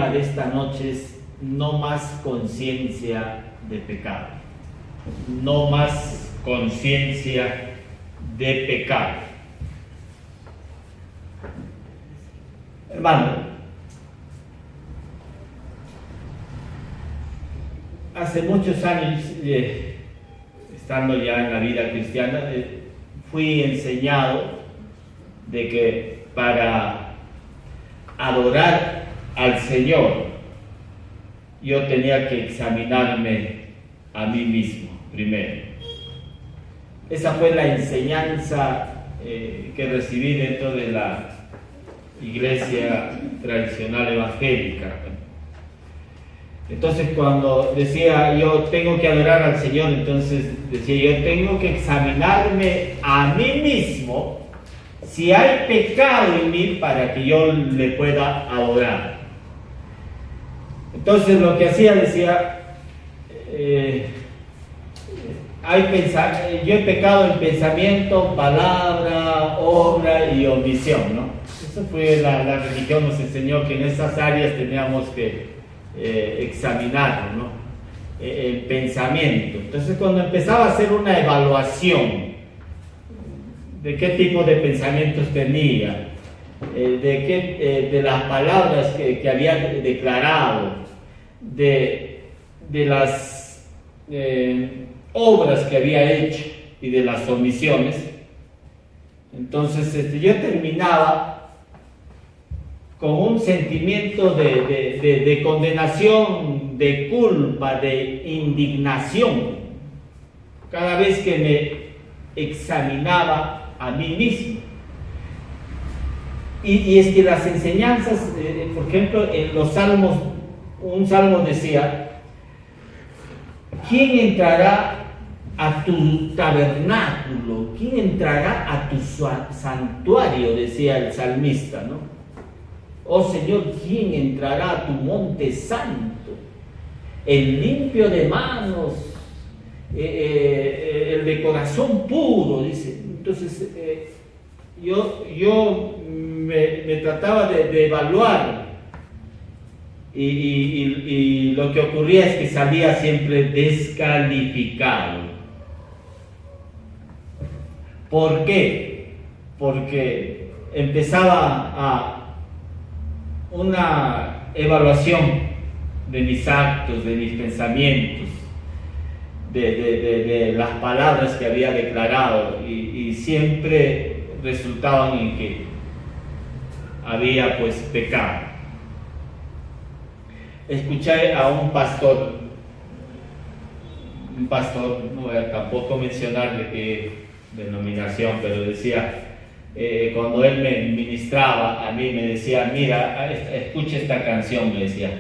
tema de esta noche es no más conciencia de pecado. No más conciencia de pecado. Hermano, hace muchos años, estando ya en la vida cristiana, fui enseñado de que para adorar al Señor yo tenía que examinarme a mí mismo primero. Esa fue la enseñanza que recibí dentro de la iglesia tradicional evangélica. Entonces, cuando decía yo tengo que adorar al Señor, entonces decía yo tengo que examinarme a mí mismo si hay pecado en mí para que yo le pueda adorar. Entonces lo que hacía, decía, yo he pecado en pensamiento, palabra, obra y omisión, ¿no? Eso fue la religión nos enseñó que en esas áreas teníamos que examinar, ¿no? El pensamiento. Entonces, cuando empezaba a hacer una evaluación de qué tipo de pensamientos tenía, de las palabras que había declarado, de las obras que había hecho y de las omisiones, entonces yo terminaba con un sentimiento de condenación, de culpa, de indignación, cada vez que me examinaba a mí mismo. Y es que las enseñanzas, por ejemplo, en los salmos, un salmo decía: ¿quién entrará a tu tabernáculo? ¿Quién entrará a tu santuario? Decía el salmista, ¿no? Oh Señor, ¿quién entrará a tu monte santo? El limpio de manos, el de corazón puro, dice. Entonces, yo me trataba de evaluar y lo que ocurría es que salía siempre descalificado. ¿Por qué? Porque empezaba una evaluación de mis actos, de mis pensamientos, de las palabras que había declarado y siempre resultaban en que había pues pecado. Escuché a un pastor, no voy a tampoco mencionar de qué denominación, pero decía, cuando él me ministraba a mí, me decía: mira, escucha esta canción, me decía: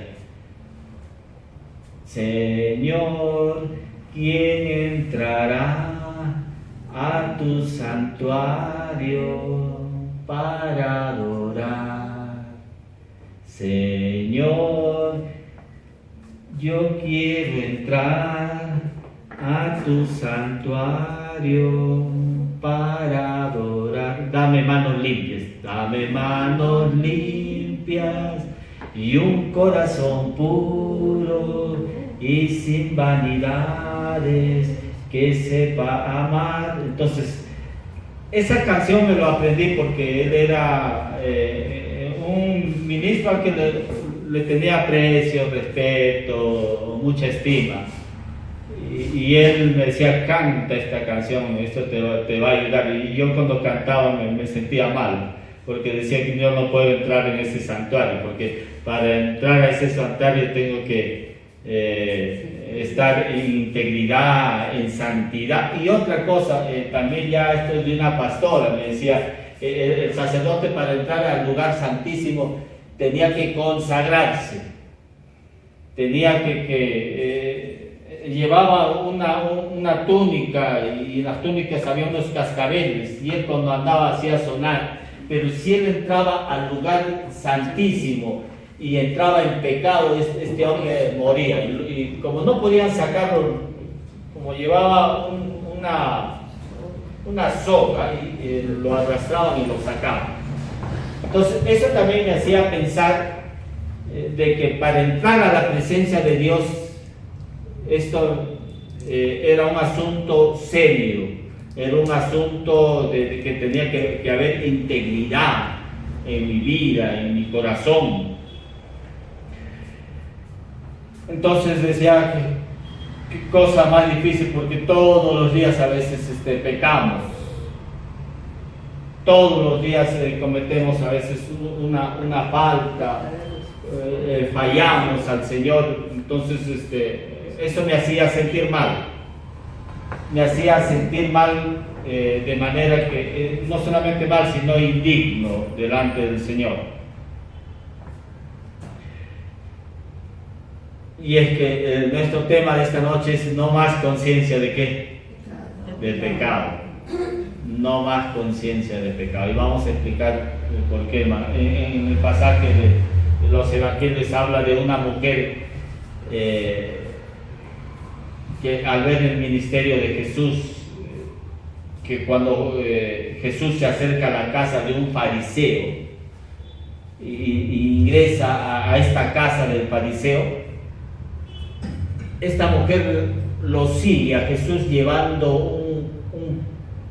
Señor, ¿quién entrará a tu santuario para adorar? Señor, yo quiero entrar a tu santuario para adorar. Dame manos limpias y un corazón puro y sin vanidades, que sepa amar. Entonces, esa canción me lo aprendí porque él era un ministro al que le tenía aprecio, respeto, mucha estima. Y él me decía: canta esta canción, esto te va a ayudar. Y yo cuando cantaba me sentía mal, porque decía que yo no puedo entrar en ese santuario, porque para entrar a ese santuario tengo que estar en integridad, en santidad. Y otra cosa, también ya esto es de una pastora, me decía, el sacerdote para entrar al lugar santísimo tenía que consagrarse, tenía llevaba una túnica, y en las túnicas había unos cascabeles, y él cuando andaba hacía sonar. Pero si él entraba al lugar santísimo y entraba en pecado, este hombre moría. Y como no podían sacarlo, como llevaba una soga, y lo arrastraban y lo sacaban. Entonces eso también me hacía pensar de que para entrar a la presencia de Dios, esto era un asunto serio, era un asunto de que tenía que haber integridad en mi vida, en mi corazón. Entonces decía qué cosa más difícil, porque todos los días a veces pecamos, todos los días cometemos a veces una falta, fallamos al Señor. Entonces eso me hacía sentir mal, de manera que no solamente mal, sino indigno delante del Señor. Y es que nuestro tema de esta noche es no más conciencia de ¿qué? Del pecado. No más conciencia de pecado. Y vamos a explicar por qué. En el pasaje de los evangelios habla de una mujer que al ver el ministerio de Jesús, que cuando Jesús se acerca a la casa de un fariseo y ingresa a esta casa del fariseo, esta mujer lo sigue a Jesús llevando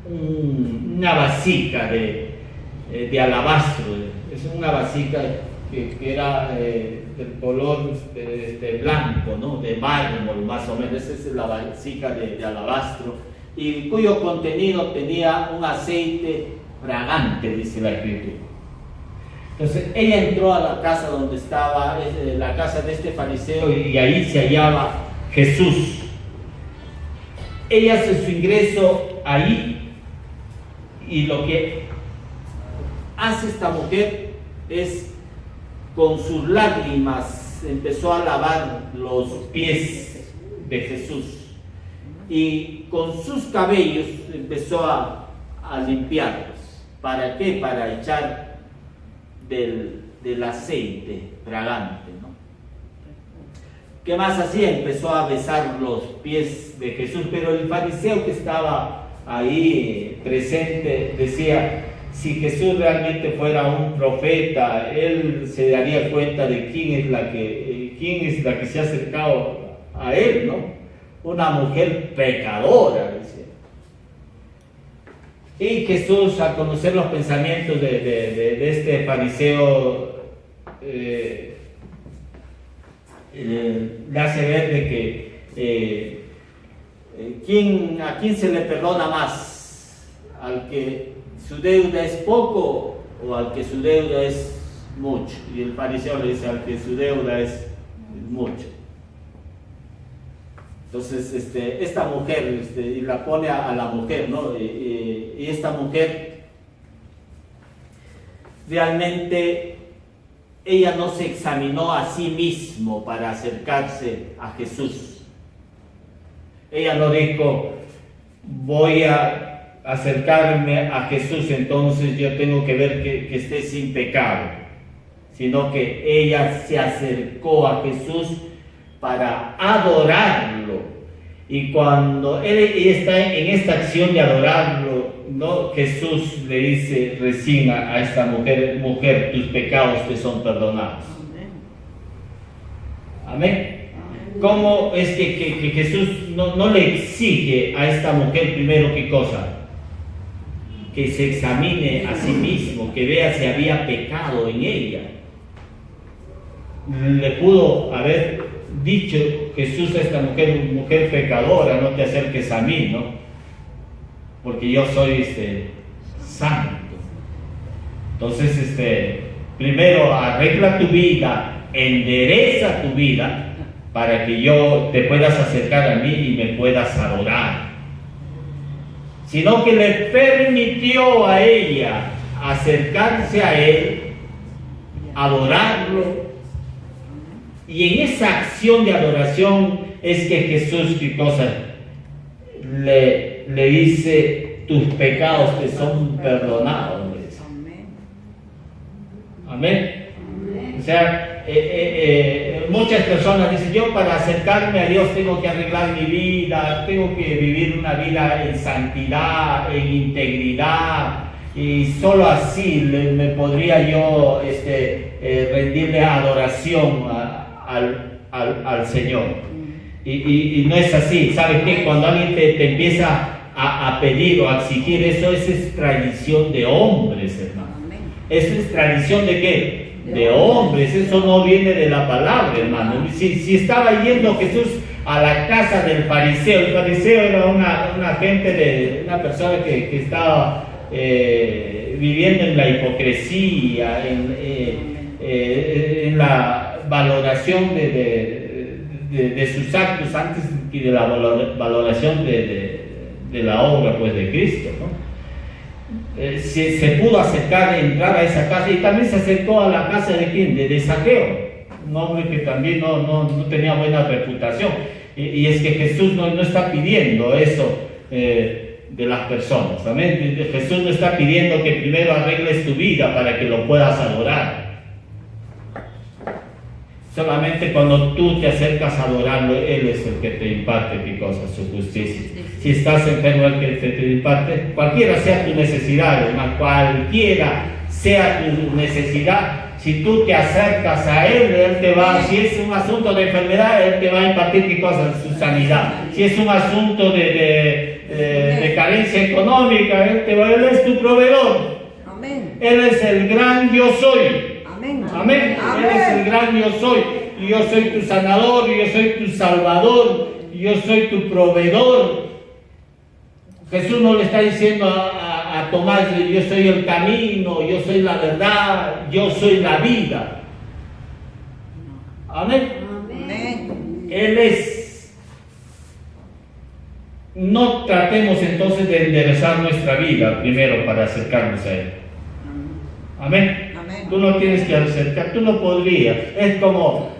una vasija de alabastro. Es una vasija que era del color blanco, ¿no? De mármol más o menos. Esa es la vasija de alabastro, y cuyo contenido tenía un aceite fragante, dice la Escritura. Entonces ella entró a la casa donde estaba, la casa de este fariseo, y ahí se hallaba Jesús. Ella hace su ingreso ahí, y lo que hace esta mujer es, con sus lágrimas, empezó a lavar los pies de Jesús, y con sus cabellos empezó a limpiarlos. ¿Para qué? Para echar del aceite fragante, ¿no? ¿Qué más hacía? Empezó a besar los pies de Jesús, pero el fariseo que estaba ahí presente decía: si Jesús realmente fuera un profeta, él se daría cuenta de quién es la que se ha acercado a él, ¿no? Una mujer pecadora, dice. Y Jesús, al conocer los pensamientos de este fariseo, le hace ver de que ¿a quién se le perdona más? ¿Al que su deuda es poco o al que su deuda es mucho? Y el fariseo le dice: al que su deuda es mucho. Entonces esta mujer, y la pone a la mujer, ¿no? Y esta mujer realmente, ella no se examinó a sí mismo para acercarse a Jesús. Ella no dijo: voy a acercarme a Jesús, entonces yo tengo que ver que esté sin pecado, sino que ella se acercó a Jesús para adorarlo. Y cuando ella está en esta acción de adorarlo, ¿no? Jesús le dice recién a esta mujer: mujer, tus pecados te son perdonados. Amén. ¿Cómo es que Jesús no le exige a esta mujer primero qué cosa? Que se examine a sí mismo, que vea si había pecado en ella. Le pudo haber dicho Jesús a esta mujer pecadora: no te acerques a mí, ¿no? Porque yo soy santo. Entonces, primero arregla tu vida, endereza tu vida, para que yo te puedas acercar a mí y me puedas adorar. Sino que le permitió a ella acercarse a él, adorarlo. Y en esa acción de adoración es que Jesús, ¿qué cosa? Le dice: tus pecados te son perdonados. Amén. O sea, muchas personas dicen: yo para acercarme a Dios tengo que arreglar mi vida, tengo que vivir una vida en santidad, en integridad, y solo así me podría yo rendirle adoración al Señor. Y no es así. ¿Sabes qué? Cuando alguien te empieza a pedir o a exigir eso, es tradición de hombres, hermano. Eso es tradición de ¿qué? De hombres. Eso no viene de la palabra, hermano. Si estaba yendo Jesús a la casa del fariseo, el fariseo era una persona que estaba viviendo en la hipocresía, en la valoración de sus actos antes que de la valoración de la obra, pues, de Cristo, ¿no? Se pudo entrar a esa casa, y también se acercó a la casa de ¿quién? De Zaqueo, un hombre que también no tenía buena reputación. Y es que Jesús no está pidiendo eso de las personas, ¿amén? Jesús no está pidiendo que primero arregles tu vida para que lo puedas adorar. Solamente cuando tú te acercas a adorarlo, Él es el que te imparte ¿qué cosa? Su justicia. Si estás enfermo, el que te imparte, cualquiera sea tu necesidad, hermano, cualquiera sea tu necesidad, si tú te acercas a Él te va, si es un asunto de enfermedad, Él te va a impartir ¿qué cosa? Su sanidad. Si es un asunto de carencia económica, Él es tu proveedor. Amén. Él es el gran yo soy. Amén. Amén. Él es el gran yo soy. Y yo soy tu sanador, y yo soy tu salvador, y yo soy tu proveedor. Jesús no le está diciendo a Tomás, yo soy el camino, yo soy la verdad, yo soy la vida. Amén. Amén. Él es. No tratemos entonces de enderezar nuestra vida primero para acercarnos a Él. Amén. Amén. Tú no tienes que acercar, tú no podrías. Es como,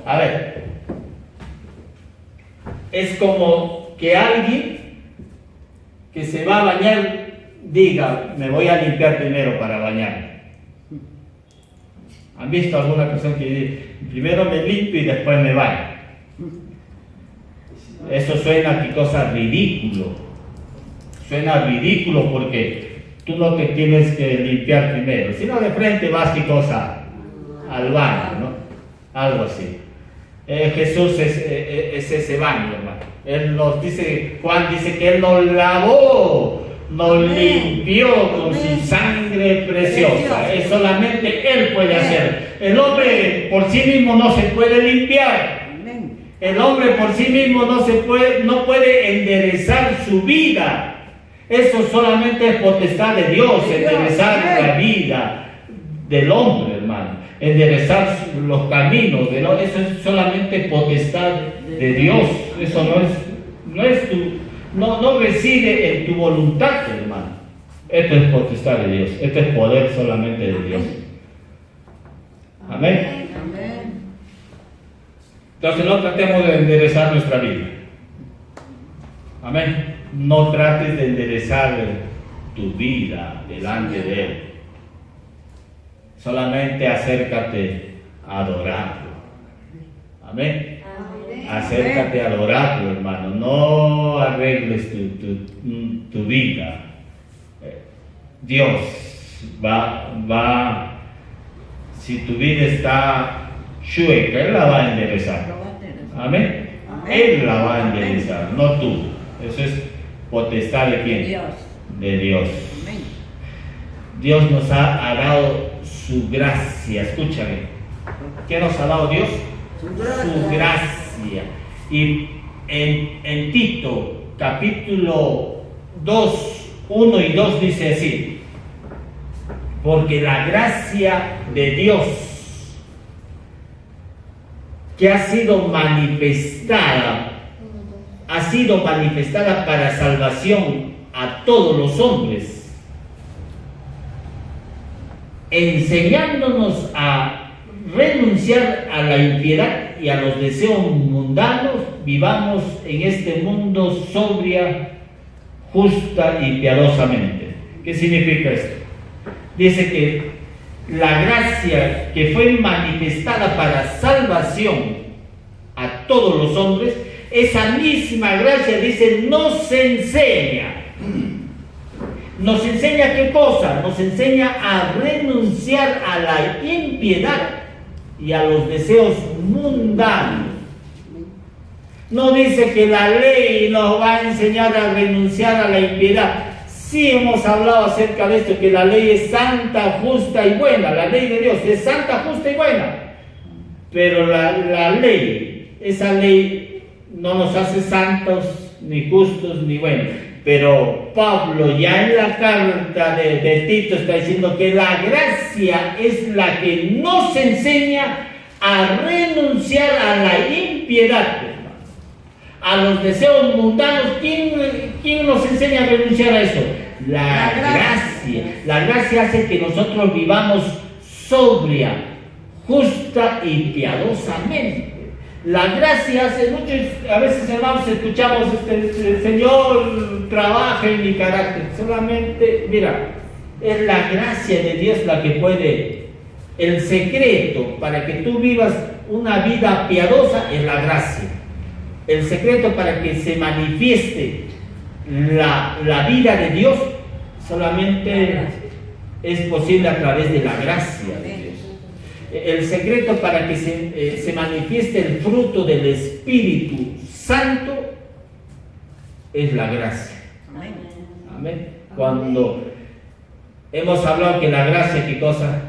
es como que alguien que se va a bañar diga, me voy a limpiar primero para bañarme. ¿Han visto alguna persona que dice, primero me limpio y después me baño? Eso suena qué cosa ridículo. Suena ridículo porque tú no te tienes que limpiar primero, sino de frente vas qué cosa al baño, ¿no? Algo así. Jesús es ese baño, hermano. Él nos dice, Juan dice que Él nos lavó, nos limpió con su sangre preciosa. Es solamente Él puede hacer. El hombre por sí mismo no se puede limpiar. El hombre por sí mismo no puede enderezar su vida. Eso solamente es potestad de Dios, enderezar la vida del hombre, hermano. Enderezar los caminos, eso es solamente potestad de Dios. Eso no reside en tu voluntad, hermano. Esto es potestad de Dios. Esto es poder solamente de Dios. Amén. Entonces no tratemos de enderezar nuestra vida. Amén. No trates de enderezar tu vida delante de Él. Solamente acércate a adorarlo. Amén. Acércate a adorarlo, hermano. No arregles tu vida. Dios va, si tu vida está chueca, Él la va a enderezar. Amén. Él la va a enderezar, no tú. Eso es potestad de ¿quién? Dios. De Dios. Amén. Dios nos ha dado su gracia. Escúchame. ¿Qué nos ha dado Dios? Su gracia. Y en Tito, capítulo 2, 1 y 2 dice así: porque la gracia de Dios que ha sido manifestada para salvación a todos los hombres, enseñándonos a renunciar a la impiedad y a los deseos mundanos, vivamos en este mundo sobria, justa y piadosamente. ¿Qué significa esto? Dice que la gracia que fue manifestada para salvación a todos los hombres, esa misma gracia, dice, nos enseña. Nos enseña qué cosa, nos enseña a renunciar a la impiedad y a los deseos mundanos. No dice que la ley nos va a enseñar a renunciar a la impiedad. Sí hemos hablado acerca de esto, que la ley es santa, justa y buena. La ley de Dios es santa, justa y buena. Pero la ley, esa ley no nos hace santos, ni justos, ni buenos. Pero Pablo ya en la carta de Tito está diciendo que la gracia es la que nos enseña a renunciar a la impiedad, a los deseos mundanos. ¿Quién nos enseña a renunciar a eso? La gracia. La gracia hace que nosotros vivamos sobria, justa y piadosamente. La gracia hace mucho. A veces, hermanos, escuchamos el Señor trabaja en mi carácter. Solamente, mira, es la gracia de Dios la que puede. El secreto para que tú vivas una vida piadosa es la gracia. El secreto para que se manifieste la vida de Dios solamente es posible a través de la gracia de Dios. El secreto para que se manifieste el fruto del Espíritu Santo es la gracia. Amén. Cuando hemos hablado que la gracia, ¿qué cosa?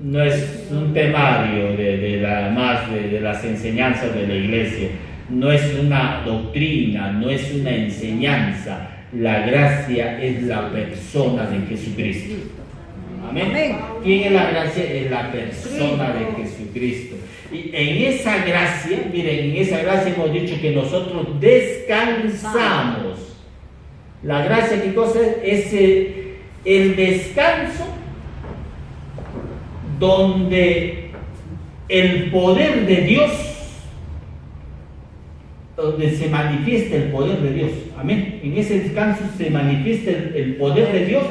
No es un temario de las enseñanzas de la iglesia. No es una doctrina, no es una enseñanza. La gracia es la persona de Jesucristo. Amén. ¿Quién es la gracia? Es la persona de Jesucristo. Y en esa gracia, miren, en esa gracia hemos dicho que nosotros descansamos. La gracia, ¿qué cosa es? Es el descanso donde el poder de Dios, donde se manifiesta el poder de Dios. Amén. En ese descanso se manifiesta el poder de Dios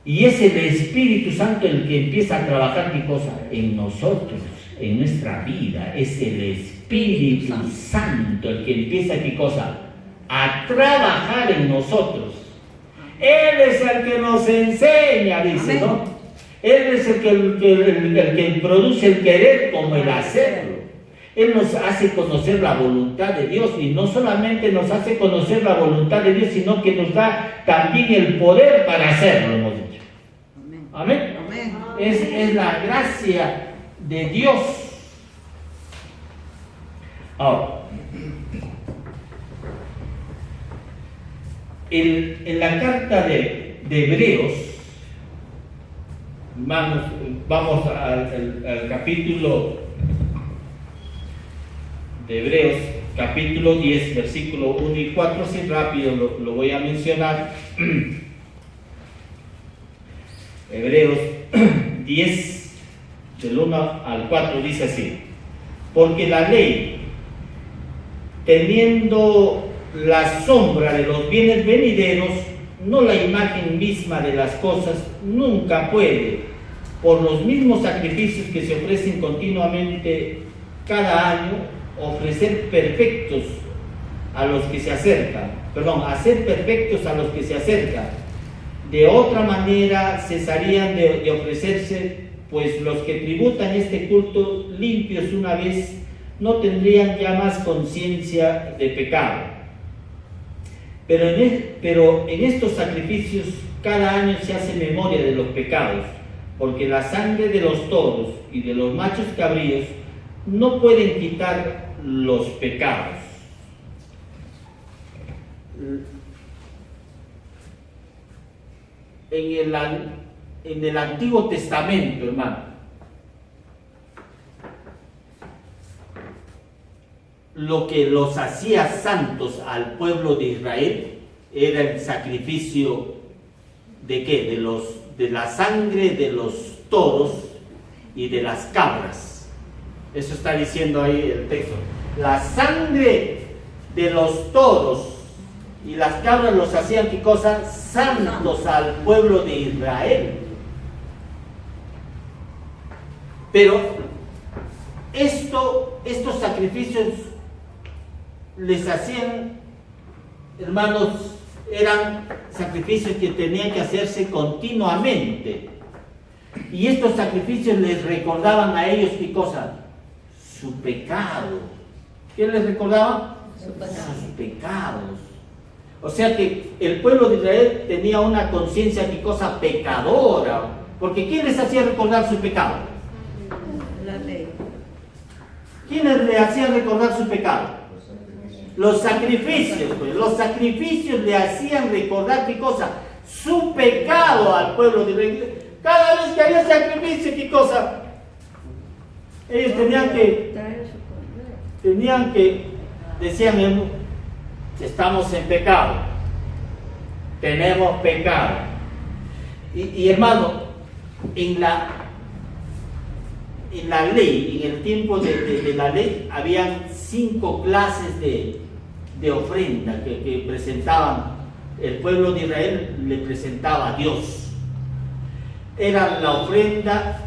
y es el Espíritu Santo el que empieza a trabajar, ¿qué cosa? En nosotros, en nuestra vida. Es el Espíritu Santo el que empieza, ¿qué cosa? A trabajar en nosotros. Él es el que nos enseña, dice, ¿no? Él es el que produce el querer como el hacerlo. Él nos hace conocer la voluntad de Dios, y no solamente nos hace conocer la voluntad de Dios, sino que nos da también el poder para hacerlo, hemos dicho. Amén. Amén. Es la gracia de Dios. Ahora, en la carta de Hebreos, vamos al capítulo de Hebreos, capítulo 10, versículo 1 y 4, así rápido lo voy a mencionar. Hebreos 10, del 1 al 4, dice así: porque la ley, teniendo la sombra de los bienes venideros, no la imagen misma de las cosas, nunca puede, por los mismos sacrificios que se ofrecen continuamente cada año, ofrecer perfectos a los que se acercan, hacer perfectos a los que se acercan. De otra manera cesarían de ofrecerse, pues los que tributan este culto limpios una vez no tendrían ya más conciencia de pecado. Pero en estos sacrificios cada año se hace memoria de los pecados, porque la sangre de los toros y de los machos cabríos no pueden quitar los pecados. En el Antiguo Testamento, hermano, lo que los hacía santos al pueblo de Israel era el sacrificio ¿de qué? De la sangre de los toros y de las cabras. Eso está diciendo ahí el texto. La sangre de los toros y las cabras los hacían, ¿qué cosa? Santos al pueblo de Israel. Pero estos sacrificios les hacían, hermanos, eran sacrificios que tenían que hacerse continuamente. Y estos sacrificios les recordaban a ellos, ¿qué cosa? Su pecado. ¿Qué les recordaban? Sus pecados. O sea que el pueblo de Israel tenía una conciencia, ¿qué cosa? Pecadora. Porque ¿quién les hacía recordar su pecado? La ley. ¿Quiénes le hacían recordar su pecado? Los sacrificios, pues. Los sacrificios le hacían recordar, ¿qué cosa? Su pecado al pueblo de Israel. Cada vez que había sacrificio, ¿qué cosa? Ellos tenían que, decían, estamos en pecado, tenemos pecado. Y hermano, en la ley, en el tiempo de la ley, habían 5 clases de ofrenda que presentaban. El pueblo de Israel le presentaba a Dios. Era la ofrenda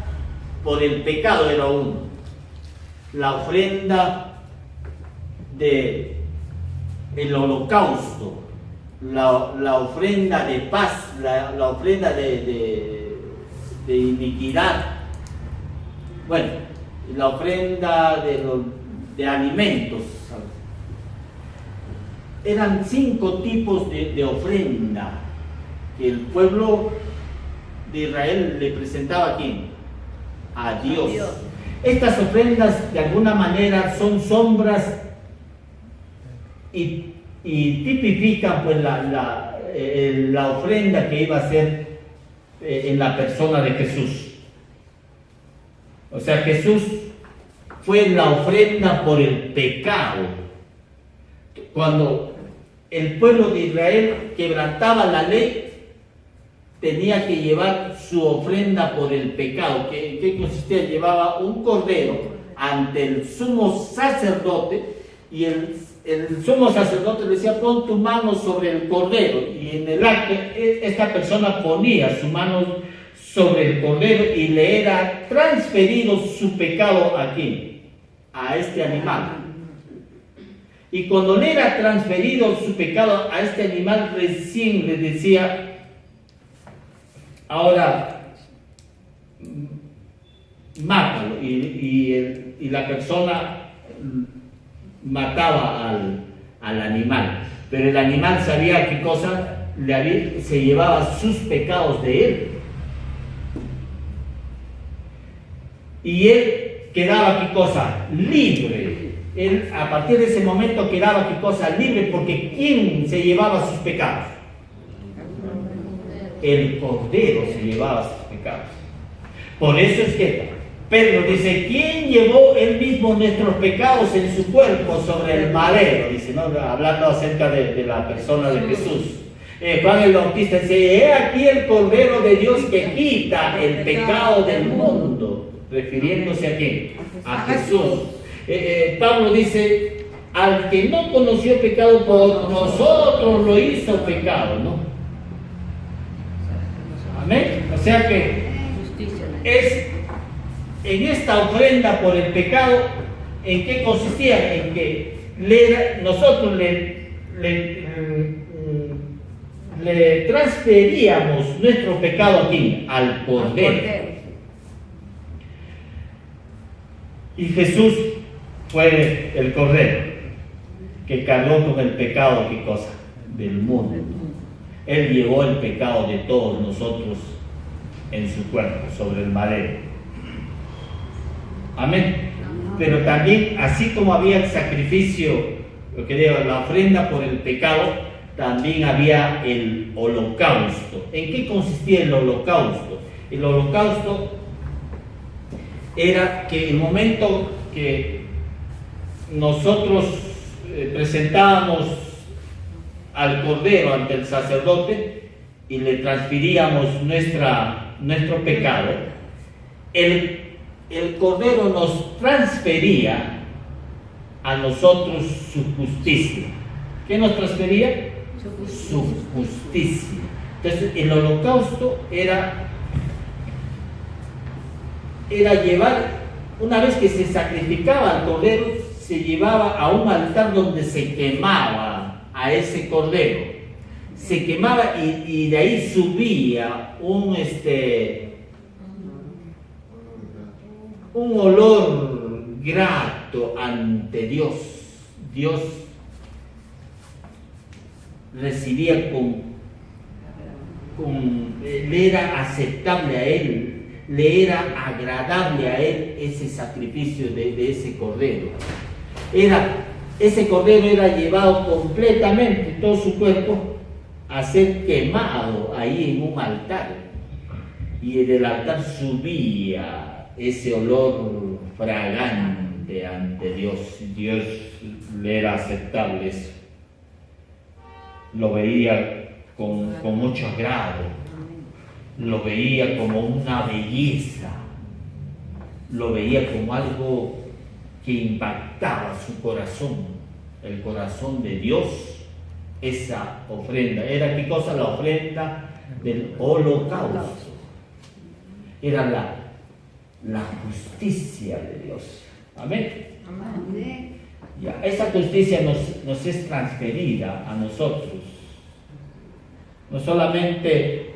por el pecado, era uno. La ofrenda del holocausto, la ofrenda de paz, la ofrenda de iniquidad. Bueno, la ofrenda de alimentos. Eran 5 tipos de ofrenda que el pueblo de Israel le presentaba ¿a quién? A Dios. Estas ofrendas de alguna manera son sombras y tipifican pues la ofrenda que iba a ser en la persona de Jesús. O sea, Jesús fue la ofrenda por el pecado. Cuando el pueblo de Israel quebrantaba la ley, tenía que llevar su ofrenda por el pecado. ¿Qué consistía? Llevaba un cordero ante el sumo sacerdote, y el sumo sacerdote le decía: pon tu mano sobre el cordero, y en el acto esta persona ponía su mano sobre el cordero y le era transferido su pecado aquí, a este animal. Y cuando le era transferido su pecado a este animal, recién le decía: ahora mátalo. Y la persona mataba al animal, pero el animal sabía qué cosa se llevaba sus pecados de él, y él quedaba qué cosa libre. Él a partir de ese momento quedaba qué cosa libre, porque ¿quién se llevaba sus pecados? El cordero se llevaba sus pecados. Por eso es que Pedro dice: ¿quién llevó él mismo nuestros pecados en su cuerpo sobre el madero? Dice, ¿no? Hablando acerca de la persona de Jesús. Juan el Bautista dice: he aquí el Cordero de Dios que quita el pecado del mundo, refiriéndose a quién? A Jesús. Pablo dice: al que no conoció pecado, por nosotros lo hizo pecado, ¿no? Amén. O sea que es en esta ofrenda por el pecado, ¿en qué consistía? En que nosotros le transferíamos nuestro pecado aquí al Cordero. Y Jesús fue el Cordero que cargó con el pecado, ¿qué cosa? Del mundo. Él llevó el pecado de todos nosotros en su cuerpo, sobre el madero. Amén. Pero también, así como había el sacrificio, lo que digo, la ofrenda por el pecado, también había el holocausto. ¿En qué consistía el holocausto? El holocausto era que el momento que nosotros presentábamos al Cordero ante el sacerdote y le transferíamos nuestro pecado, el Cordero nos transfería a nosotros su justicia. ¿Qué nos transfería? Su justicia. Entonces, el holocausto era llevar, una vez que se sacrificaba al Cordero, se llevaba a un altar donde se quemaba a ese Cordero. se quemaba y de ahí subía un olor grato ante Dios. Dios recibía le era aceptable a él, le era agradable a él ese sacrificio de ese cordero. Ese cordero era llevado completamente, todo su cuerpo, a ser quemado ahí en un altar. Y del altar subía ese olor fragante ante Dios. Dios le era aceptable eso. Lo veía con mucho agrado, lo veía como una belleza, lo veía como algo que impactaba su corazón, el corazón de Dios. Esa ofrenda, ¿era qué cosa? La ofrenda del holocausto. Era la justicia de Dios. Amén. Amén. Ya, esa justicia nos es transferida a nosotros. No solamente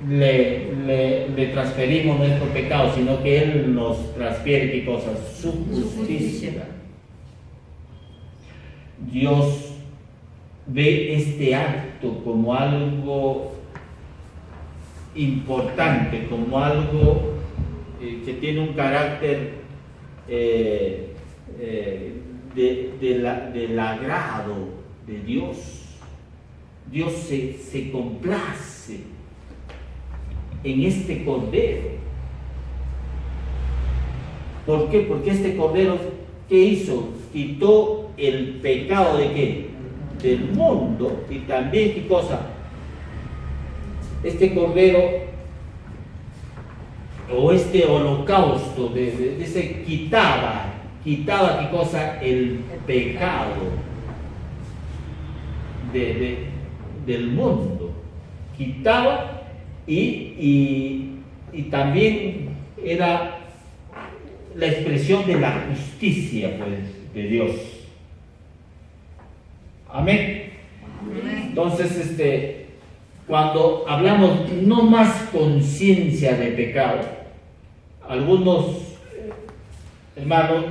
le transferimos nuestro pecado, sino que Él nos transfiere ¿qué cosa? Su justicia. Dios ve este acto como algo importante, como algo que tiene un carácter del agrado de Dios. Dios se complace en este cordero. ¿Por qué? Porque este cordero, ¿qué hizo? Quitó el pecado ¿de qué? Del mundo. Y también, ¿qué cosa? Este cordero o este holocausto ese quitaba ¿qué cosa? El pecado del mundo. Quitaba y también era la expresión de la justicia, pues, de Dios. Amén. Entonces, cuando hablamos no más conciencia de pecado, algunos hermanos,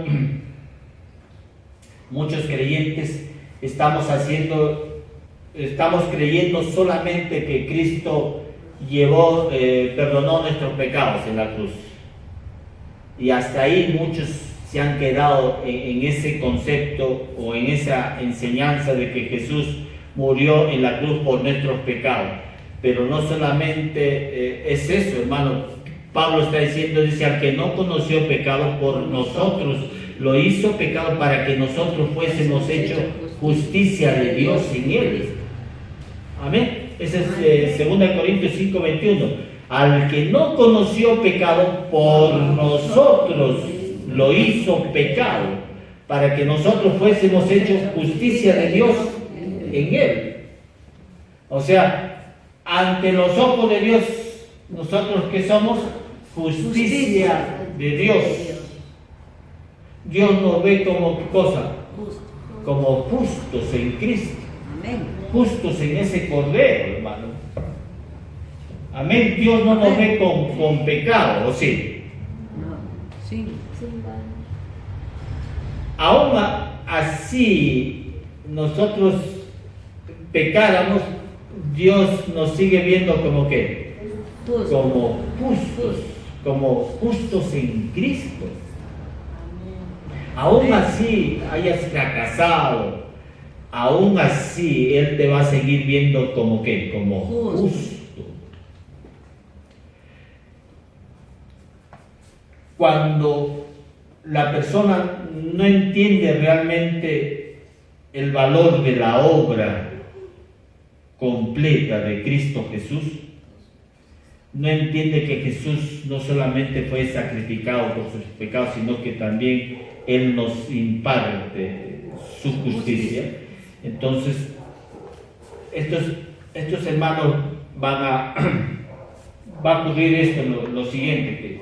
muchos creyentes, estamos creyendo solamente que Cristo perdonó nuestros pecados en la cruz. Y hasta ahí muchos se han quedado en ese concepto o en esa enseñanza de que Jesús murió en la cruz por nuestros pecados. Pero no solamente es eso, hermano. Pablo está diciendo, dice, al que no conoció pecado por nosotros, lo hizo pecado para que nosotros fuésemos hechos justicia de Dios en él. Amén. Ese es 2 Corintios 5:21. Al que no conoció pecado por nosotros, lo hizo pecado para que nosotros fuésemos hechos justicia de Dios en él. O sea, ante los ojos de Dios, nosotros que somos justicia de Dios. Dios nos ve como ¿qué cosa? Como justos en Cristo. Justos en ese cordero, hermano. Amén. Dios no nos ve con pecado, ¿o sí? No. Sí. Aún así nosotros pecáramos, Dios nos sigue viendo como ¿qué? Como justos en Cristo. Aún así hayas fracasado, aún así Él te va a seguir viendo como ¿qué? Como justo. Cuando la persona no entiende realmente el valor de la obra completa de Cristo Jesús, no entiende que Jesús no solamente fue sacrificado por sus pecados, sino que también Él nos imparte su justicia. Entonces, estos hermanos va a ocurrir esto, lo siguiente, que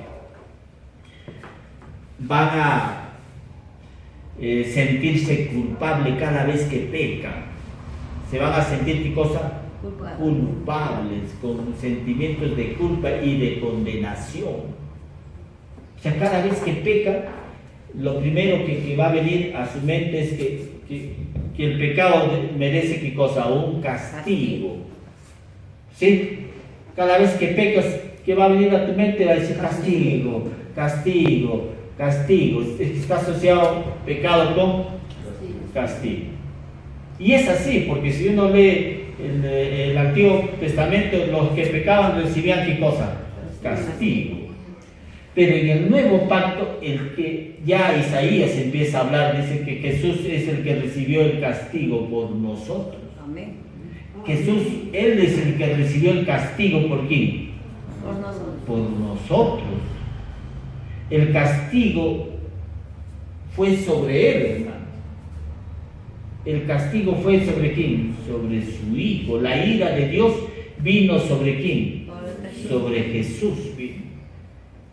van a sentirse culpables cada vez que pecan. Se van a sentir ¿qué cosa? culpables, con sentimientos de culpa y de condenación. O sea, cada vez que peca, lo primero que va a venir a su mente es que el pecado merece ¿qué cosa? Un castigo. ¿Sí? Cada vez que pecas, ¿qué va a venir a tu mente? Va a decir castigo, castigo, castigo. Está asociado pecado con castigo. Y es así, porque si uno lee el Antiguo Testamento, los que pecaban recibían ¿qué cosa? Castigo. Pero en el Nuevo Pacto, el que ya Isaías empieza a hablar, dice que Jesús es el que recibió el castigo por nosotros. Amén. Jesús, Él es el que recibió el castigo ¿por quién? Por nosotros. Por nosotros. El castigo fue sobre Él, hermano. El castigo fue sobre quién? Sobre su Hijo. La ira de Dios vino sobre quién? Sobre Jesús vino.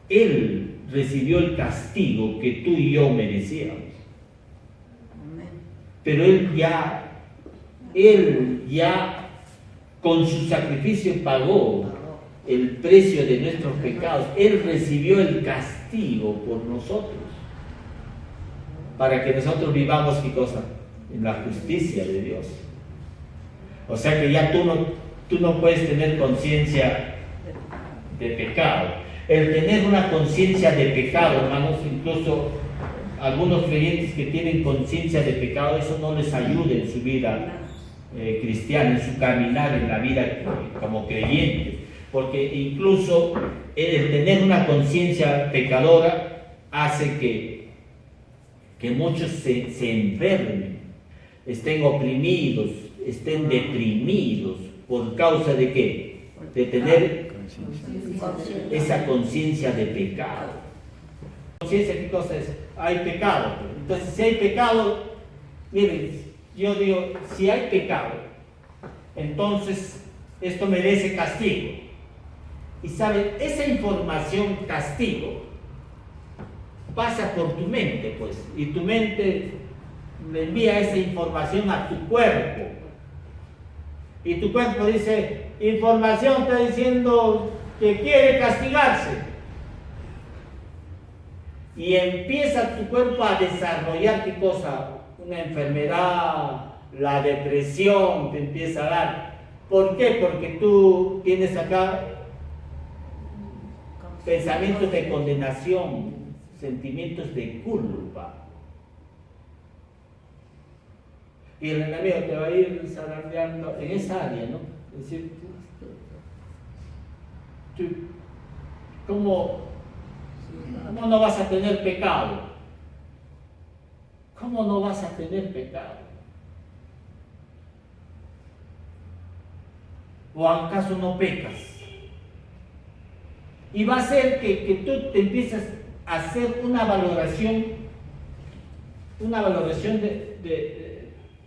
Él recibió el castigo que tú y yo merecíamos. Pero Él ya con su sacrificio pagó el precio de nuestros pecados. Él recibió el castigo por nosotros, para que nosotros vivamos ¿qué cosa? En la justicia de Dios. O sea que ya tú no puedes tener conciencia de pecado. El tener una conciencia de pecado, hermanos, incluso algunos creyentes que tienen conciencia de pecado, eso no les ayuda en su vida cristiana, en su caminar en la vida como creyentes, porque incluso el tener una conciencia pecadora hace que muchos se enfermen, estén oprimidos, estén deprimidos, ¿por causa de qué? De tener esa conciencia de pecado. ¿Conciencia qué cosa es? Hay pecado. Entonces, si hay pecado, miren, yo digo, si hay pecado, entonces esto merece castigo. Y saben, esa información castigo pasa por tu mente, pues, y tu mente le envía esa información a tu cuerpo. Y tu cuerpo dice, información está diciendo que quiere castigarse. Y empieza tu cuerpo a desarrollar ¿qué cosa? Una enfermedad, la depresión te empieza a dar. ¿Por qué? Porque tú tienes acá pensamientos de condenación, sentimientos de culpa. Y el enemigo te va a ir zarandeando en esa área, ¿no? Es decir, ¿cómo no vas a tener pecado? ¿Cómo no vas a tener pecado? ¿O acaso no pecas? Y va a ser que tú te empiezas a hacer una valoración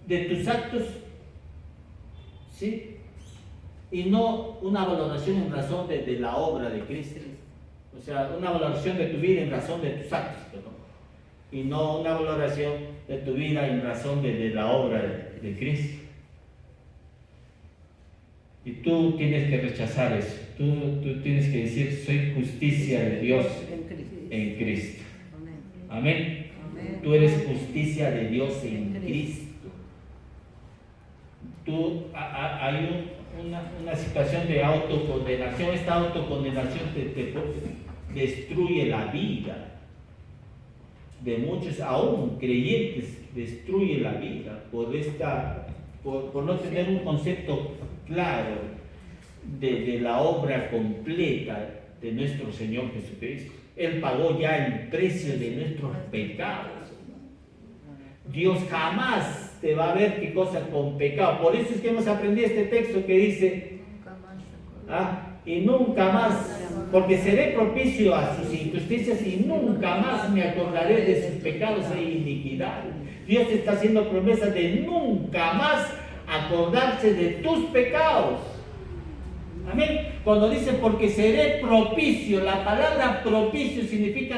de tus actos, ¿sí? Y no una valoración en razón de la obra de Cristo. O sea, una valoración de tu vida en razón de tus actos, ¿no? Y no una valoración de tu vida en razón de la obra de Cristo. Y tú tienes que rechazar eso. Tú tienes que decir, soy justicia de Dios en Cristo. Amén. Tú eres justicia de Dios en Cristo. Hay una situación de autocondenación. Esta autocondenación te destruye la vida de muchos, aún creyentes, destruye la vida por no tener un concepto claro de la obra completa de nuestro Señor Jesucristo. Él pagó ya el precio de nuestros pecados. Dios jamás te va a ver qué cosa con pecado. Por eso es que hemos aprendido este texto que dice, y nunca más, porque seré propicio a sus injusticias y nunca más me acordaré de sus pecados e iniquidades. Dios te está haciendo promesa de nunca más acordarse de tus pecados. Amén. Cuando dice porque seré propicio, la palabra propicio significa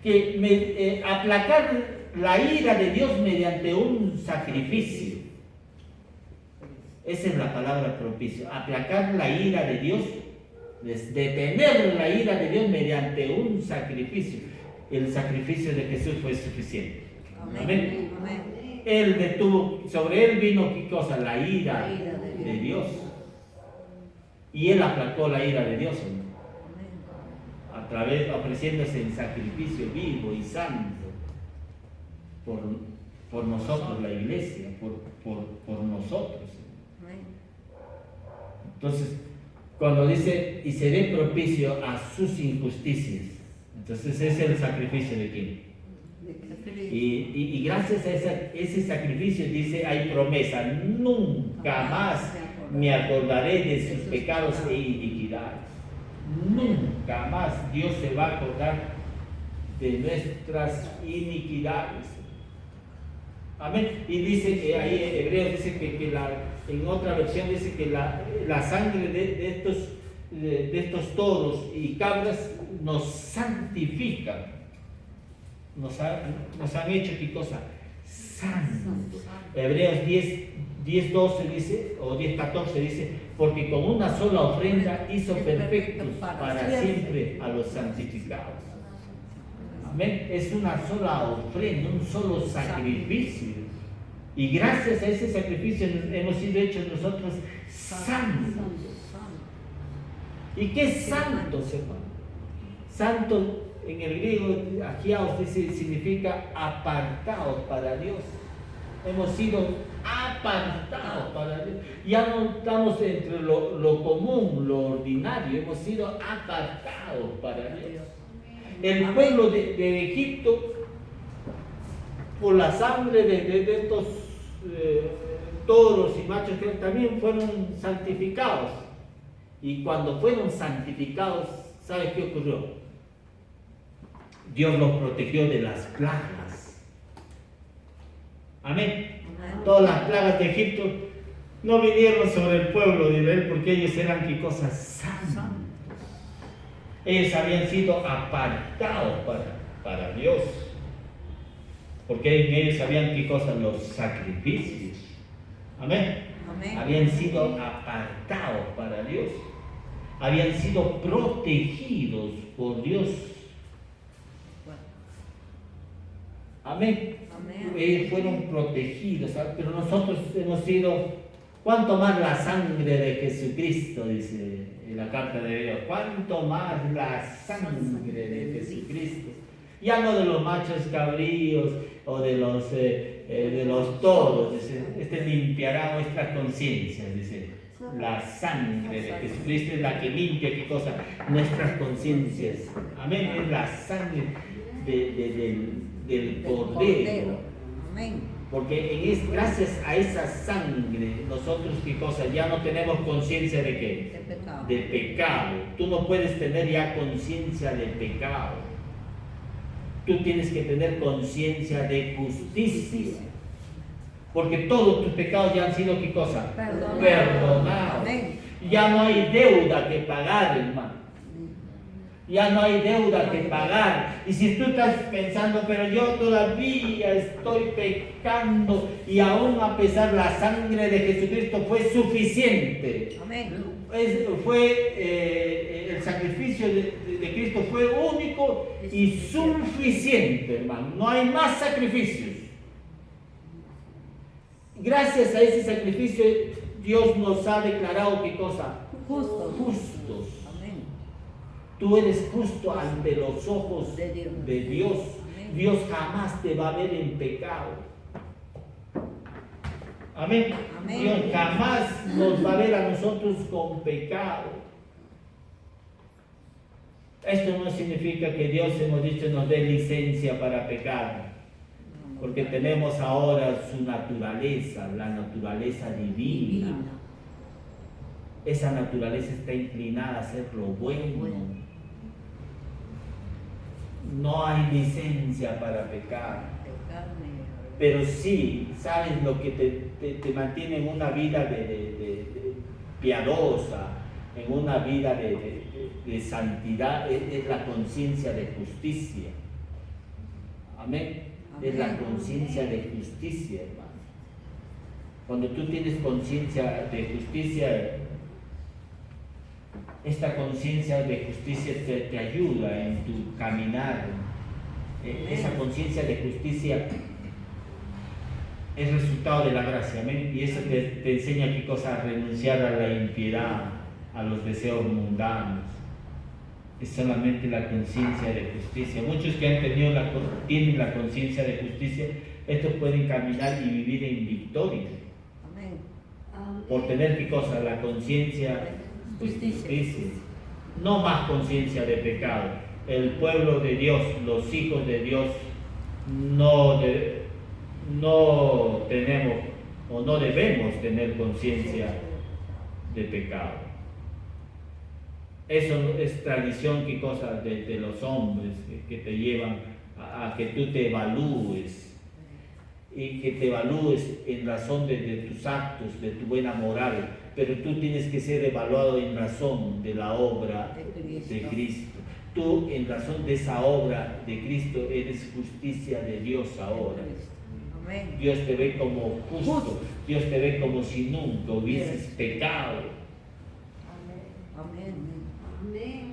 que aplacar la ira de Dios mediante un sacrificio. Esa es la palabra propicio. Aplacar la ira de Dios, detener la ira de Dios mediante un sacrificio. El sacrificio de Jesús fue suficiente. Amén. Él detuvo, sobre él vino ¿qué cosa? La ira de Dios. Y él aplacó la ira de Dios, ¿no? A través, ofreciéndose en sacrificio vivo y santo por nosotros, la iglesia, por nosotros. Entonces, cuando dice, y seré propicio a sus injusticias, entonces ese es el sacrificio de quién. Y gracias a ese sacrificio, dice, hay promesa, nunca más me acordaré de sus pecados e iniquidades. Nunca más Dios se va a acordar de nuestras iniquidades. Amén. Y dice que ahí en Hebreos dice que en otra versión dice que la sangre de estos toros y cabras nos santifica. Nos han hecho ¿qué cosa? Santos. Hebreos 10:12 dice, o 10:14 dice, porque con una sola ofrenda hizo perfectos para siempre a los santificados. Amén. Es una sola ofrenda, un solo sacrificio. Y gracias a ese sacrificio hemos sido hechos nosotros santos. ¿Y qué es santos, hermano? Santo en el griego, agiaos, dice, significa apartados para Dios. Hemos sido apartados para Dios. Ya no estamos entre lo común, lo ordinario. Hemos sido apartados para Dios. El pueblo de Egipto, por la sangre de estos toros y machos, también fueron santificados. Y cuando fueron santificados, ¿sabes qué ocurrió? Dios los protegió de las plagas. Amén. Todas las plagas de Egipto no vinieron sobre el pueblo de Israel porque ellos eran ¿qué cosas? Santos. Ellos habían sido apartados para Dios. Porque en ellos habían ¿qué cosas? Los sacrificios. Amén. Habían sido apartados para Dios. Habían sido protegidos por Dios. Amén. Ellos fueron protegidos, ¿sabes? Pero nosotros hemos sido, ¿cuánto más la sangre de Jesucristo? Dice en la carta de Dios, ¿cuánto más la sangre de Jesucristo? Ya no de los machos cabríos o de los toros, dice, este limpiará nuestras conciencias, dice. La sangre de Jesucristo es la que limpia, ¿qué cosa? Nuestras conciencias. Amén. Es la sangre del Cordero. Amén. Porque gracias a esa sangre, nosotros, ¿qué cosa? Ya no tenemos conciencia de qué? De pecado. Tú no puedes tener ya conciencia de pecado. Tú tienes que tener conciencia de justicia. Porque todos tus pecados ya han sido ¿qué cosa? Perdonados. Ya no hay deuda que pagar, hermano. Ya no hay deuda que pagar. Y si tú estás pensando, pero yo todavía estoy pecando y aún a pesar la sangre de Jesucristo fue suficiente. Amén. El sacrificio de Cristo fue único y suficiente, hermano. No hay más sacrificios. Gracias a ese sacrificio, Dios nos ha declarado ¿qué cosa? Justos. Amén. Tú eres justo ante los ojos de Dios. Amén. Dios jamás te va a ver en pecado. Amén. Amén. Dios jamás nos va a ver a nosotros con pecado. Esto no significa que Dios, hemos dicho, nos dé licencia para pecar. Porque tenemos ahora su naturaleza, la naturaleza divina. Esa naturaleza está inclinada a hacer lo bueno. No hay licencia para pecar. Pero sí, ¿sabes lo que te mantiene en una vida de piadosa, en una vida de santidad? Es la conciencia de justicia. Amén. Es la conciencia de justicia, hermano. Cuando tú tienes conciencia de justicia, esta conciencia de justicia te ayuda en tu caminar. Esa conciencia de justicia es resultado de la gracia, ¿amén? Y eso te enseña qué cosa, renunciar a la impiedad, a los deseos mundanos. Es solamente la conciencia de justicia. Muchos que tienen la conciencia de justicia, estos pueden caminar y vivir en victoria. Amén. Por tener qué cosa, la conciencia de justicia. No más conciencia de pecado. El pueblo de Dios, los hijos de Dios, no tenemos o no debemos tener conciencia de pecado. Eso es tradición, qué cosa, de los hombres que te llevan a que tú te evalúes y que te evalúes en razón de tus actos, de tu buena moral, pero tú tienes que ser evaluado en razón de la obra de Cristo. Tú, en razón de esa obra de Cristo, eres justicia de Dios ahora. Amén. Dios te ve como justo, Dios te ve como si nunca hubieses pecado. Amén. Amén.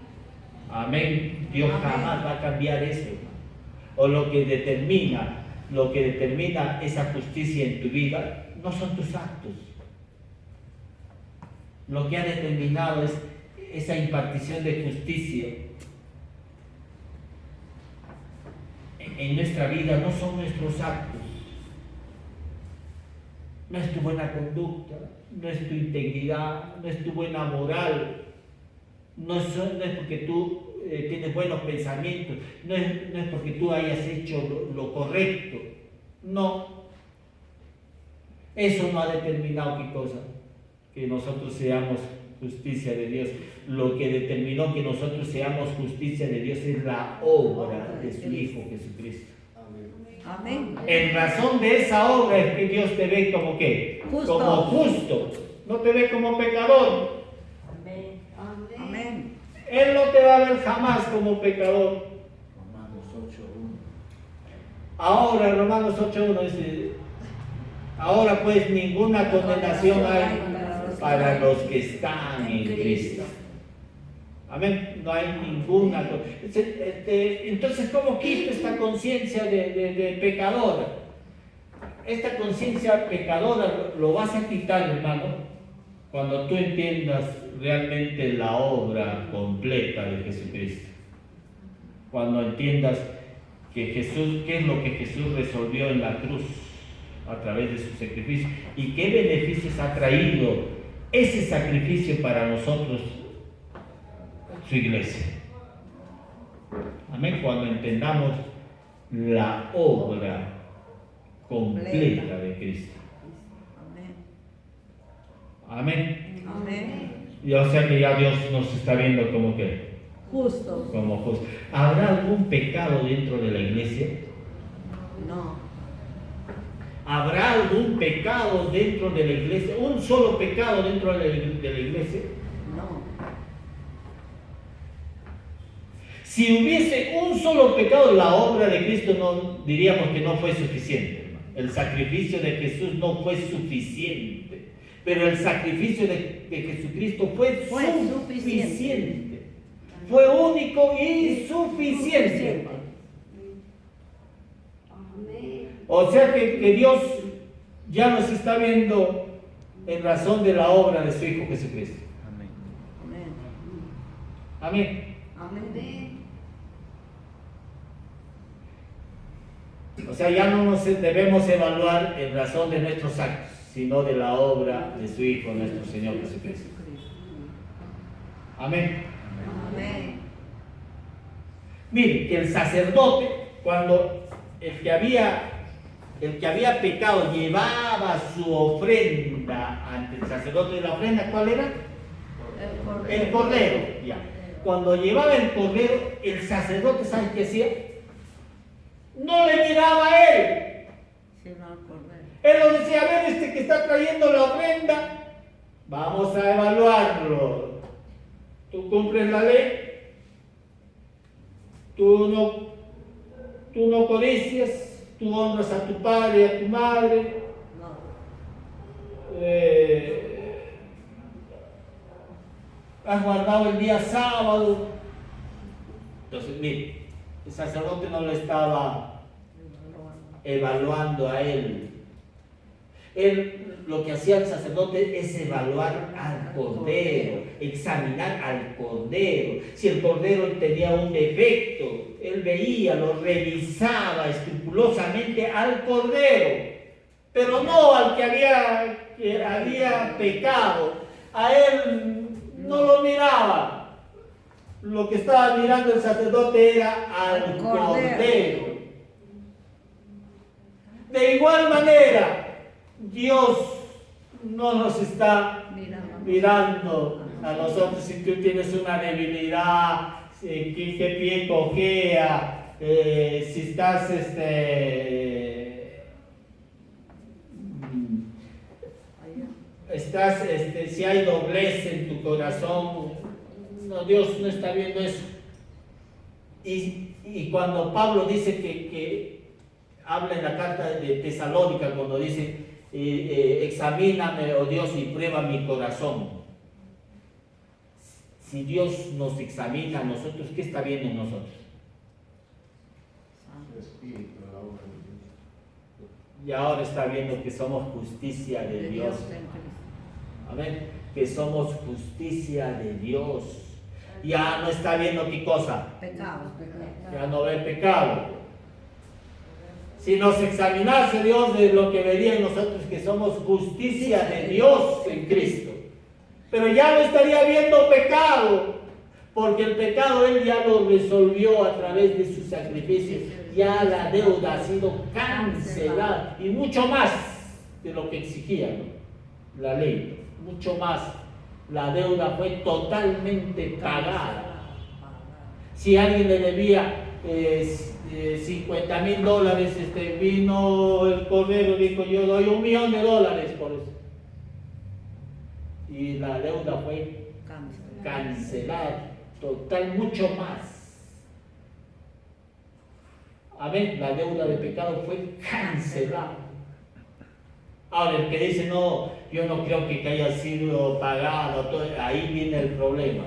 Amén. Dios Amén. jamás va a cambiar eso. O lo que determina esa justicia en tu vida no son tus actos. Lo que ha determinado es esa impartición de justicia en nuestra vida, no son nuestros actos. No es tu buena conducta, no es tu integridad, no es tu buena moral, no es porque tú tienes buenos pensamientos, no es porque tú hayas hecho lo correcto, no. Eso no ha determinado qué cosa, que nosotros seamos justicia de Dios. Lo que determinó que nosotros seamos justicia de Dios es la obra de su Hijo Jesucristo. Amén. En razón de esa obra es que Dios te ve como ¿qué? Justo. Como justo, no te ve como pecador. Amén. Amén. Él no te va a ver jamás como pecador. Romanos 8:1. Ahora, Romanos 8:1 dice, ahora pues ninguna condenación hay para los que están en Cristo. Amén, no hay ninguna. Entonces, ¿cómo quito esta conciencia de pecadora? Esta conciencia pecadora lo vas a quitar, hermano, cuando tú entiendas realmente la obra completa de Jesucristo. Cuando entiendas que Jesús, qué es lo que Jesús resolvió en la cruz a través de su sacrificio y qué beneficios ha traído ese sacrificio para nosotros, su iglesia. Amén. Cuando entendamos la obra completa de Cristo. Amén. Amén. Y o sea que ya Dios nos está viendo como que, Justo. como justo. ¿Habrá algún pecado dentro de la iglesia? No. ¿Habrá algún pecado dentro de la iglesia? ¿Un solo pecado dentro de la iglesia? No. Si hubiese un solo pecado, la obra de Cristo no diríamos que no fue suficiente, hermano. El sacrificio de Jesús no fue suficiente, pero el sacrificio de Jesucristo fue suficiente. Fue único y suficiente. Amén. O sea que Dios ya nos está viendo en razón de la obra de su Hijo Jesucristo. Amén. Amén. Amén. O sea, ya no nos debemos evaluar en razón de nuestros actos, sino de la obra de su Hijo, nuestro Señor Jesucristo. Amén. Amén. Miren, que el sacerdote, cuando el que había pecado llevaba su ofrenda ante el sacerdote de la ofrenda, ¿cuál era? El cordero. Ya. Cuando llevaba el cordero, el sacerdote, ¿sabe qué hacía? No le miraba a él. Sí, no, el cordero. Él nos decía, a ver, este que está trayendo la ofrenda, vamos a evaluarlo. Tú cumples la ley, tú no codicias, tú honras a tu padre y a tu madre, No. has guardado el día sábado. Entonces, mire, el sacerdote no lo estaba evaluando a él. Lo que hacía el sacerdote es evaluar al cordero, examinar al cordero. Si el cordero tenía un defecto, él veía, lo revisaba escrupulosamente al cordero, pero no al que había pecado. A él no lo miraba. Lo que estaba mirando el sacerdote era al cordero. De igual manera, Dios no nos está mirando a nosotros si tú tienes una debilidad, qué pie cojea, si estás si hay doblez en tu corazón. No, Dios no está viendo eso. Y cuando Pablo dice que habla en la carta de Tesalónica, cuando dice examíname, oh Dios, y prueba mi corazón. Si Dios nos examina a nosotros, ¿qué está viendo en nosotros? El Espíritu, la obra de Dios. Y ahora está viendo que somos justicia de Dios. Amén. Que somos justicia de Dios. Ya no está viendo qué cosa. Pecado. Ya no ve pecado. Si nos examinase Dios, de lo que vería en nosotros que somos justicia de Dios en Cristo. Pero ya no estaría viendo pecado, porque el pecado Él ya lo resolvió a través de su sacrificio. Ya la deuda ha sido cancelada, y mucho más de lo que exigía, ¿no?, la ley. Mucho más. La deuda fue totalmente pagada. Si alguien le debía $50,000, vino el cordero y dijo: yo doy $1,000,000 por eso. Y la deuda fue cancelada, total, mucho más. Amén, la deuda de pecado fue cancelada. Ahora, el que dice: no, yo no creo que haya sido pagado, ahí viene el problema.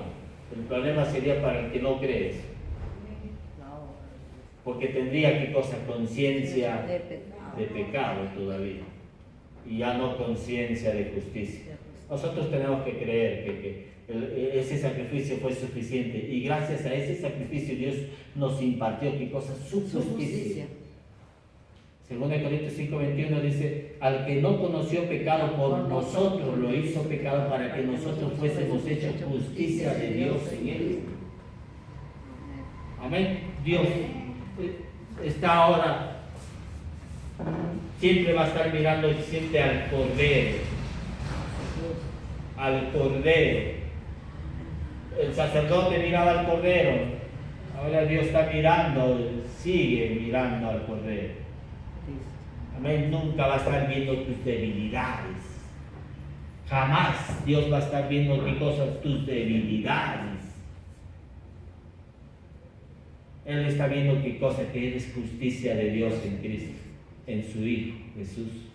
El problema sería para el que no cree eso. Porque tendría que cosa, conciencia de pecado todavía, y ya no conciencia de justicia. Nosotros tenemos que creer que ese sacrificio fue suficiente, y gracias a ese sacrificio Dios nos impartió qué cosa, su justicia. Según Corintios 5:21 dice: al que no conoció pecado, por nosotros lo hizo pecado, para que nosotros fuésemos hechos justicia de Dios en él. Amén. Dios está ahora, siempre va a estar mirando siempre al cordero. Al cordero. El sacerdote miraba al cordero, ahora Dios está mirando, sigue mirando al cordero. Amén. Nunca va a estar viendo tus debilidades. Jamás Dios va a estar viendo qué cosas, tus debilidades. Él está viendo qué cosa, que eres justicia de Dios en Cristo, en su Hijo Jesús.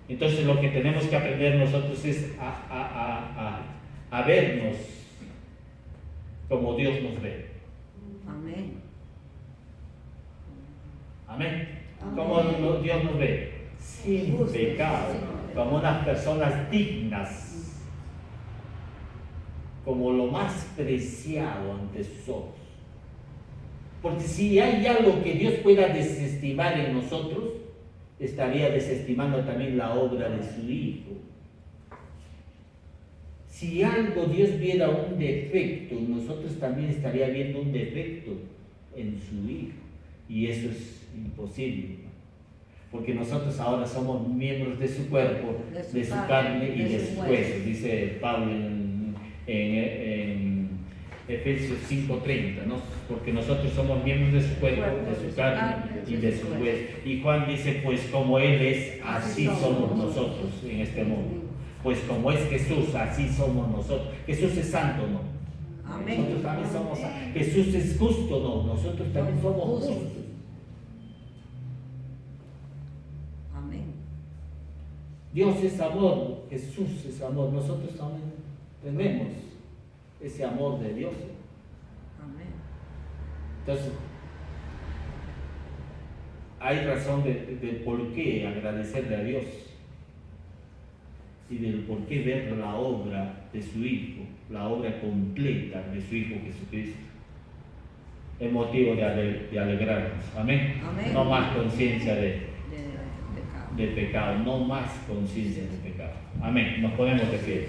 Entonces lo que tenemos que aprender nosotros es a vernos como Dios nos ve. Amén. Amén. Como Dios nos ve, sin pecado, como unas personas dignas, como lo más preciado ante sus ojos. Porque si hay algo que Dios pueda desestimar en nosotros, estaría desestimando también la obra de su Hijo. Si algo Dios viera un defecto, nosotros también estaría viendo un defecto en su Hijo. Y eso es imposible, porque nosotros ahora somos miembros de su cuerpo, de su carne y de sus huesos, dice Pablo en Efesios 5:30, ¿no? Porque nosotros somos miembros de su cuerpo, de su carne y de sus huesos. Y Juan dice: pues como Él es, así somos nosotros en este mundo. Pues como es Jesús, así somos nosotros. Jesús es santo, ¿no? Amén. Nosotros también somos santos. Jesús es justo, ¿no? Nosotros también somos justos. Amén. Dios es amor, Jesús es amor. Nosotros también tenemos ese amor de Dios. Amén. Entonces, hay razón de por qué agradecerle a Dios y del por qué ver la obra de su Hijo, la obra completa de su Hijo Jesucristo. Es motivo de alegrarnos. Amén. Amén. No más conciencia De pecado. de pecado, no más conciencia de pecado. Amén. Nos ponemos de pie.